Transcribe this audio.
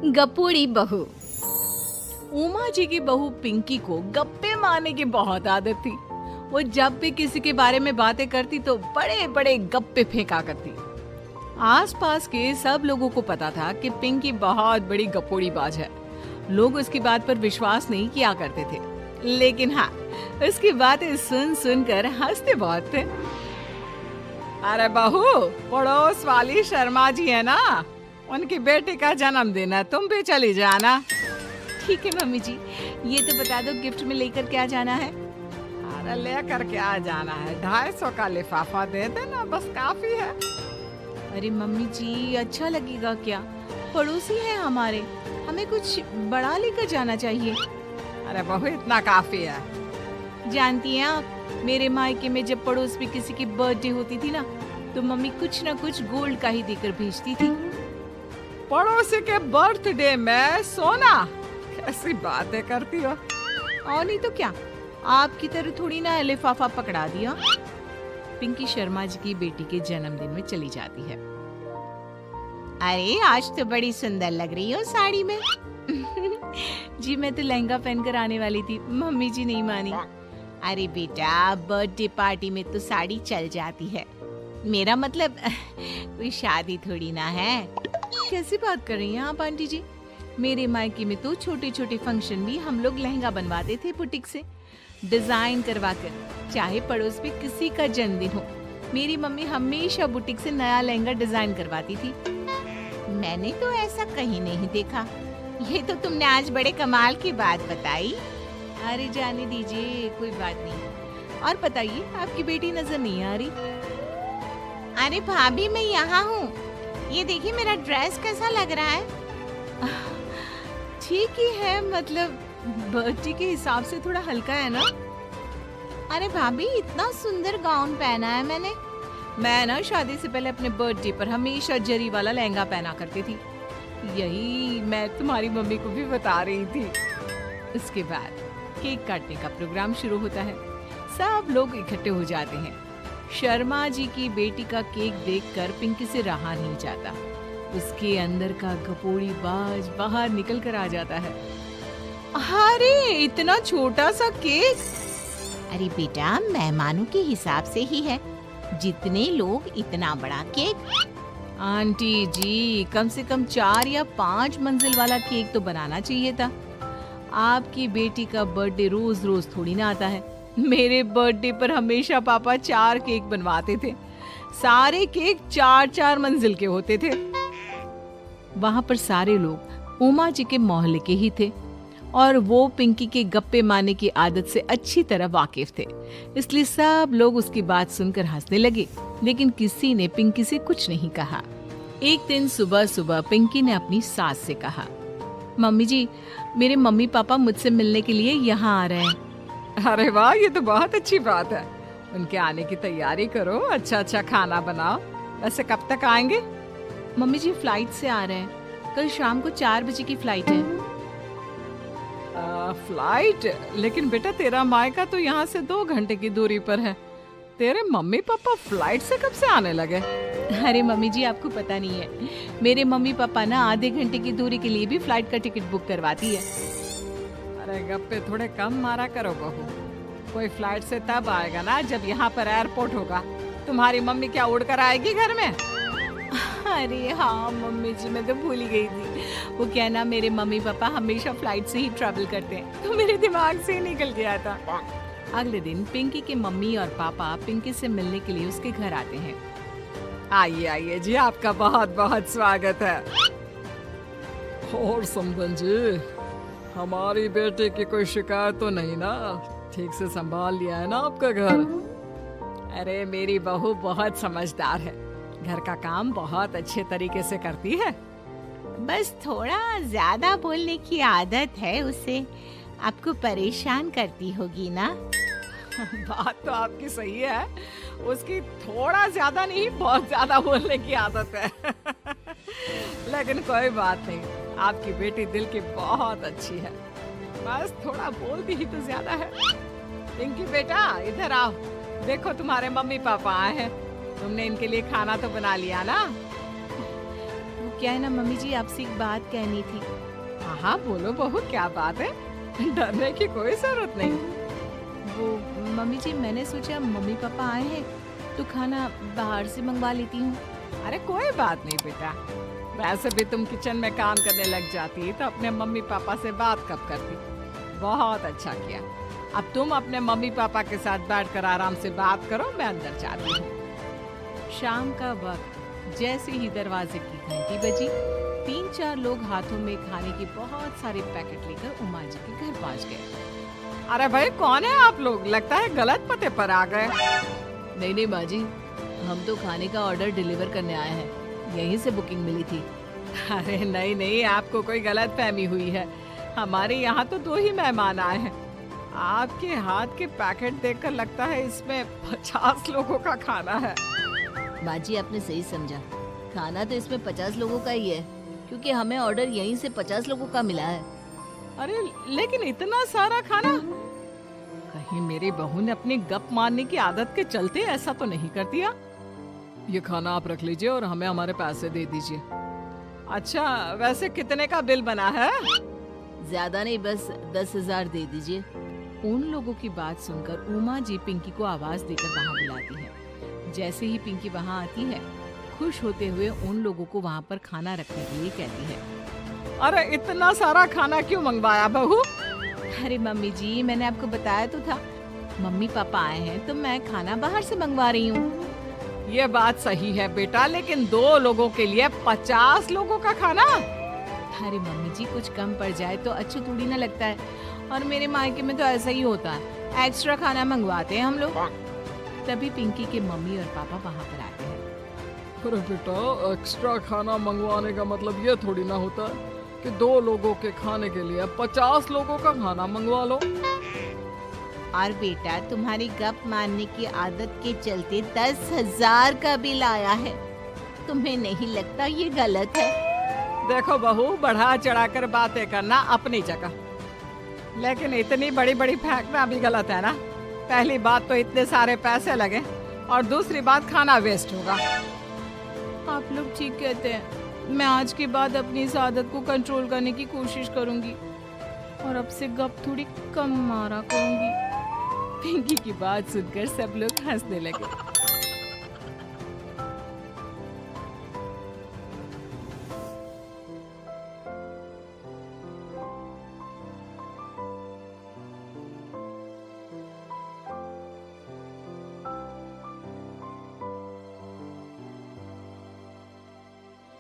गपोड़ी बहू। उमा जी की बहू पिंकी को गप्पे मारने की बहुत आदत थी। वो जब भी किसी के बारे में बातें करती तो बड़े बड़े गप्पे फेंका करती। आसपास के सब लोगों को पता था कि पिंकी बहुत बड़ी गपोड़ी बाज है। लोग उसकी बात पर विश्वास नहीं किया करते थे, लेकिन हाँ, उसकी बातें सुन सुनकर हंसते बहुत थे। अरे बहू, पड़ोस वाली शर्मा जी है ना, उनकी बेटी का जन्मदिन है, तुम भी चली जाना। ठीक है मम्मी जी, ये तो बता दो गिफ्ट में लेकर क्या जाना है? अरे लेकर क्या जाना है, 250 का लिफाफा दे देना, बस काफी है। अरे मम्मी जी, अच्छा लगेगा क्या? पड़ोसी है हमारे, हमें कुछ बड़ा लेकर जाना चाहिए। अरे बहू, इतना काफी है। जानती हैं आप, मेरे मायके में जब पड़ोस में किसी की बर्थडे होती थी ना, तो मम्मी कुछ ना कुछ गोल्ड का ही देकर भेजती थी। पड़ोसी के बर्थडे में सोना? कैसी बातें करती हो। और नहीं तो क्या, आपकी तरह थोड़ी ना लिफाफा पकड़ा दिया। पिंकी शर्मा जी की बेटी के जन्मदिन में चली जाती है। अरे आज तो बड़ी सुंदर लग रही हो साड़ी में। जी मैं तो लहंगा पहनकर आने वाली थी, मम्मी जी नहीं मानी। अरे बेटा, बर्थडे पार्टी में तो साड़ी चल जाती है, मेरा मतलब कोई शादी थोड़ी ना है। कैसी बात कर रही हैं आप आंटी जी? मेरे मायके में तो छोटे छोटे फंक्शन भी हम लोग लहंगा बनवाते थे बुटीक से, डिजाइन करवा कर। चाहे पड़ोस में किसी का जन्मदिन हो, मेरी मम्मी हमेशा बुटीक से नया लहंगा डिजाइन करवाती थी। मैंने तो ऐसा कहीं नहीं देखा। ये तो तुमने आज बड़े कमाल की बात बताई। अरे जाने दीजिए, कोई बात नहीं। और बताइए, आपकी बेटी नजर नहीं आ रही? अरे भाभी, मैं यहाँ हूँ। ये देखिए मेरा ड्रेस कैसा लग रहा है? ठीक ही है, मतलब बर्थडे के हिसाब से थोड़ा हल्का है ना। अरे भाभी, इतना सुंदर गाउन पहना है मैंने। मैं ना शादी से पहले अपने बर्थडे पर हमेशा जरी वाला लहंगा पहना करती थी। यही मैं तुम्हारी मम्मी को भी बता रही थी। उसके बाद केक काटने का प्रोग्राम शुरू होता है। सब लोग इकट्ठे हो जाते हैं। शर्मा जी की बेटी का केक देखकर पिंकी से रहा नहीं जाता। उसके अंदर का गपोड़ी बाज बाहर निकल कर आ जाता है। अरे इतना छोटा सा केक! अरे बेटा, मेहमानों के हिसाब से ही है, जितने लोग इतना बड़ा केक। आंटी जी, कम से कम 4 या 5 मंजिल वाला केक तो बनाना चाहिए था। आपकी बेटी का बर्थडे रोज रोज थोड़ी ना आता है। मेरे बर्थडे पर हमेशा पापा 4 केक बनवाते थे। सारे केक 4-4 मंजिल के होते थे। वहां पर सारे लोग उमा जी के मोहल्ले के ही थे और वो पिंकी के गप्पे मारने की आदत से अच्छी तरह वाकिफ थे, इसलिए सब लोग उसकी बात सुनकर हंसने लगे, लेकिन किसी ने पिंकी से कुछ नहीं कहा। एक दिन सुबह सुबह पिंकी ने अपनी सास से कहा, मम्मी जी, मेरे मम्मी पापा मुझसे मिलने के लिए यहाँ आ रहे हैं। अरे वाह, ये तो बहुत अच्छी बात है। उनके आने की तैयारी करो, अच्छा अच्छा खाना बनाओ। वैसे कब तक आएंगे? मम्मी जी फ्लाइट से आ रहे हैं, कल शाम को 4 बजे की फ्लाइट है। फ्लाइट? लेकिन बेटा, तेरा मायका तो यहाँ से 2 घंटे की दूरी पर है। तेरे मम्मी पापा फ्लाइट से कब से आने लगे? अरे मम्मी जी, आपको पता नहीं है, मेरे मम्मी पापा ना आधे घंटे की दूरी के लिए भी फ्लाइट का टिकट बुक करवाती है। अरे गप्पे थोड़े कम मारा करो बहू। कोई फ्लाइट से तब आएगा ना जब यहाँ पर एयरपोर्ट होगा। तुम्हारी मम्मी क्या उड़कर आएगी घर में? अरे हाँ मम्मी जी, मैं तो भूल ही गई थी। वो क्या ना, मेरे मम्मी पापा हमेशा फ्लाइट से ही ट्रैवल करते हैं, तो मेरे दिमाग से ही निकल गया था। अगले दिन पिंकी के मम्मी और पापा पिंकी से मिलने के लिए उसके घर आते हैं। आइए आइए जी, आपका बहुत बहुत स्वागत है। और समधन जी, हमारी बेटे की कोई शिकायत तो नहीं ना? ठीक से संभाल लिया है ना आपका घर? अरे मेरी बहू बहुत समझदार है, घर का काम बहुत अच्छे तरीके से करती है। बस थोड़ा ज्यादा बोलने की आदत है उसे, आपको परेशान करती होगी ना? बात तो आपकी सही है, उसकी थोड़ा ज्यादा नहीं बहुत ज्यादा बोलने की आदत है। लेकिन कोई बात नहीं, आपकी बेटी दिल की बहुत अच्छी है, बस थोड़ा बोलती ही तो ज्यादा है। पिंकी बेटा, इधर आओ, देखो तुम्हारे मम्मी पापा आए हैं। तुमने इनके लिए खाना तो बना लिया ना? क्या है ना मम्मी जी, आपसे एक बात कहनी थी। हाँ हाँ बोलो बहू, क्या बात है, डरने की कोई जरूरत नहीं। वो मम्मी जी, मैंने सोचा मम्मी पापा आए हैं तो खाना बाहर से मंगवा लेती हूँ। अरे कोई बात नहीं बेटा, वैसे भी तुम किचन में काम करने लग जाती तो अपने मम्मी पापा से बात कब करती। बहुत अच्छा किया। अब तुम अपने मम्मी पापा के साथ बैठकर आराम से बात करो, मैं अंदर जाती हूँ। शाम का वक्त जैसे ही दरवाजे की घंटी बजी, 3-4 लोग हाथों में खाने की बहुत सारे पैकेट लेकर उमा जी के घर पहुंच गए। अरे भाई कौन है आप लोग, लगता है गलत पते पर आ गए। नहीं नहीं माँ जी, हम तो खाने का ऑर्डर डिलीवर करने आए हैं, यहीं से बुकिंग मिली थी। अरे नहीं नहीं, आपको कोई गलत फहमी हुई है। हमारे यहाँ तो 2 ही मेहमान आए हैं। आपके हाथ के पैकेट देखकर लगता है इसमें 50 लोगों का खाना है। माँ जी आपने सही समझा, खाना तो इसमें 50 लोगों का ही है, क्योंकि हमें ऑर्डर यहीं से 50 लोगों का मिला है। अरे लेकिन इतना सारा खाना, कहीं मेरी बहू ने अपनी गप मारने की आदत के चलते ऐसा तो नहीं कर दिया। ये खाना आप रख लीजिए और हमें हमारे पैसे दे दीजिए। अच्छा वैसे कितने का बिल बना है? ज्यादा नहीं, बस 10,000 दे दीजिए। उन लोगों की बात सुनकर उमा जी पिंकी को आवाज देकर वहाँ बुलाती है। जैसे ही पिंकी वहाँ आती है, खुश होते हुए उन लोगों को वहाँ पर खाना रखने के लिए कहती है। अरे इतना सारा खाना क्यों मंगवाया बहू? अरे मम्मी जी, मैंने आपको बताया तो था, मम्मी पापा आए हैं तो मैं खाना बाहर से मंगवा रही हूँ। ये बात सही है बेटा, लेकिन 2 लोगों के लिए 50 लोगों का खाना? अरे मम्मी जी, कुछ कम पड़ जाए तो अच्छा थोड़ी ना लगता है, और मेरे मायके में तो ऐसा ही होता है, एक्स्ट्रा खाना मंगवाते हैं हम लोग। तभी पिंकी के मम्मी और पापा वहाँ पर आते हैं। अरे बेटा, एक्स्ट्रा खाना मंगवाने का मतलब ये थोड़ी ना होता कि 2 लोगों के खाने के लिए 50 लोगों का खाना मंगवा लो। और बेटा, तुम्हारी गप मारने की आदत के चलते 10,000 का बिल आया है। तुम्हें नहीं लगता ये गलत है? देखो बहू, बढ़ा चढ़ाकर बातें करना अपनी जगह, लेकिन इतनी बड़ी बड़ी फेंकना भी गलत है ना। पहली बात तो इतने सारे पैसे लगे, और दूसरी बात खाना वेस्ट होगा। आप लोग ठीक कहते हैं, मैं आज के बाद अपनी इस आदत को कंट्रोल करने की कोशिश करूंगी और अब से गप थोड़ी कम मारा करूंगी। पिंकी की बात सुनकर सब लोग हंसने लगे।